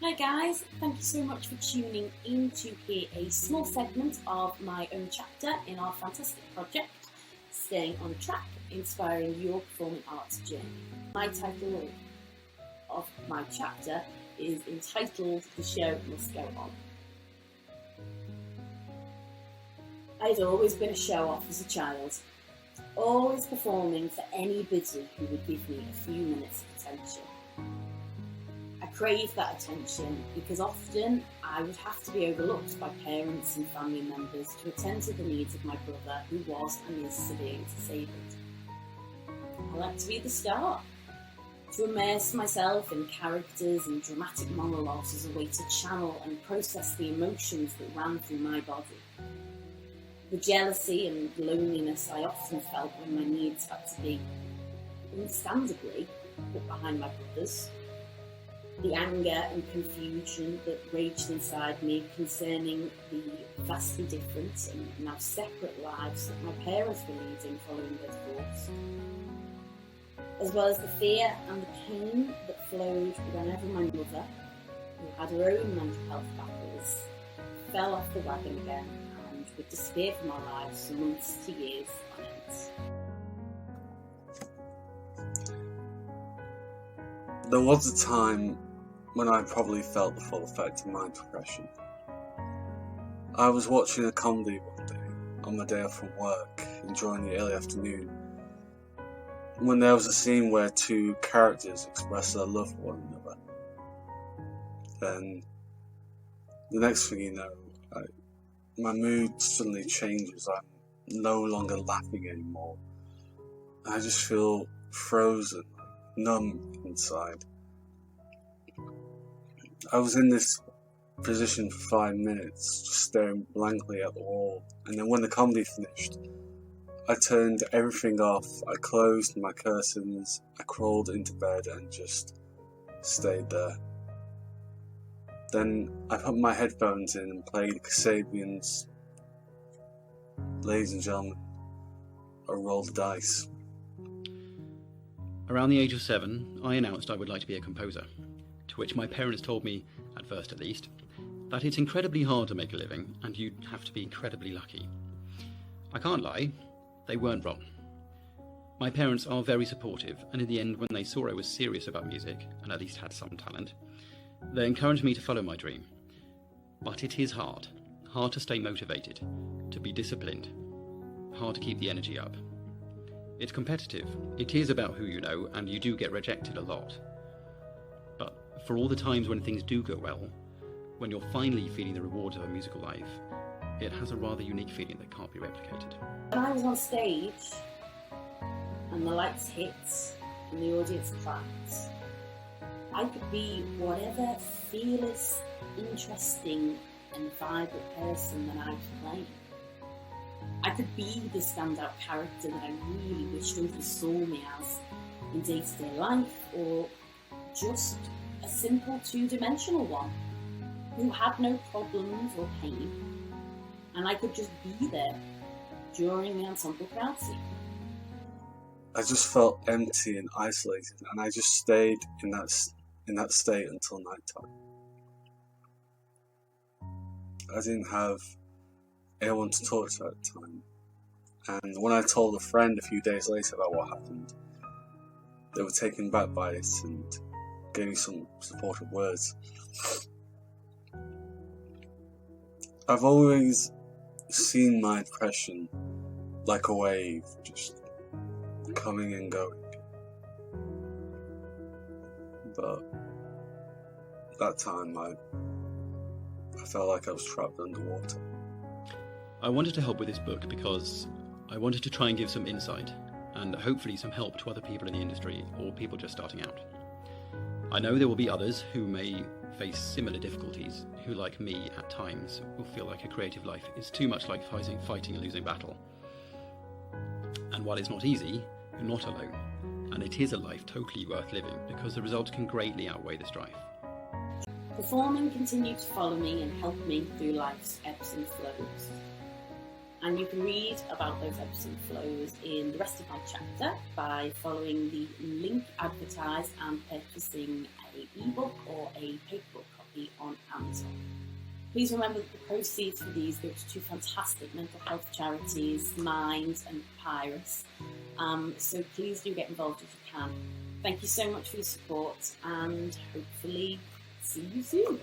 Hi guys, thank you so much for tuning in to hear a small segment of my own chapter in our fantastic project, Staying on Track, Inspiring Your Performing Arts Journey. My title of my chapter is entitled The Show Must Go On. I'd always been a show-off as a child, always performing for anybody who would give me a few minutes of attention. I craved that attention because often I would have to be overlooked by parents and family members to attend to the needs of my brother, who was and is severely disabled. I like to be the star, to immerse myself in characters and dramatic monologues as a way to channel and process the emotions that ran through my body. The jealousy and loneliness I often felt when my needs had to be, understandably, put behind my brother's. The anger and confusion that raged inside me concerning the vastly different and now separate lives that my parents were leading following their divorce. As well as the fear and the pain that flowed whenever my mother, who had her own mental health battles, fell off the wagon again and would disappear from our lives for months to years on end. There was a time when I probably felt the full effect of my depression. I was watching a comedy one day on my day off from work, enjoying the early afternoon, when there was a scene where two characters expressed their love for one another. Then, the next thing you know, my mood suddenly changes. I'm no longer laughing anymore. I just feel frozen, numb inside. I was in this position for 5 minutes, just staring blankly at the wall, and then when the comedy finished, I turned everything off, I closed my curtains, I crawled into bed and just stayed there. Then I put my headphones in and played Kasabian's Ladies and Gentlemen, I Rolled the Dice. Around the age of 7, I announced I would like to be a composer, to which my parents told me, at first at least, that it's incredibly hard to make a living and you'd have to be incredibly lucky. I can't lie, they weren't wrong. My parents are very supportive, and in the end, when they saw I was serious about music, and at least had some talent, they encouraged me to follow my dream. But it is hard to stay motivated, to be disciplined, hard to keep the energy up. It's competitive, it is about who you know, and you do get rejected a lot. But for all the times when things do go well, when you're finally feeling the rewards of a musical life, it has a rather unique feeling that can't be replicated. When I was on stage, and the lights hit, and the audience clapped, I could be whatever fearless, interesting, and vibrant person that I was playing. I could be the standout character that I really wished others saw me as in day-to-day life, or just a simple two-dimensional one who had no problems or pain, and I could just be there during the ensemble crowd scene. I just felt empty and isolated, and I just stayed in that state until night time. I didn't have anyone to talk to at the time, and when I told a friend a few days later about what happened, they were taken back by it and gave me some supportive words. I've always seen my depression like a wave, just coming and going. But that time I felt like I was trapped underwater. I wanted to help with this book because I wanted to try and give some insight and hopefully some help to other people in the industry or people just starting out. I know there will be others who may face similar difficulties, who like me at times will feel like a creative life is too much like fighting a losing battle. And while it's not easy, you're not alone, and it is a life totally worth living because the results can greatly outweigh the strife. Performing continued to follow me and help me through life's ebbs and flows. And you can read about those ebbs and flows in the rest of my chapter by following the link advertised and purchasing an ebook or a paperback copy. happy on Amazon. Please remember that the proceeds for these go to two fantastic mental health charities, Mind and Papyrus. So please do get involved if you can. Thank you so much for your support, and hopefully see you soon.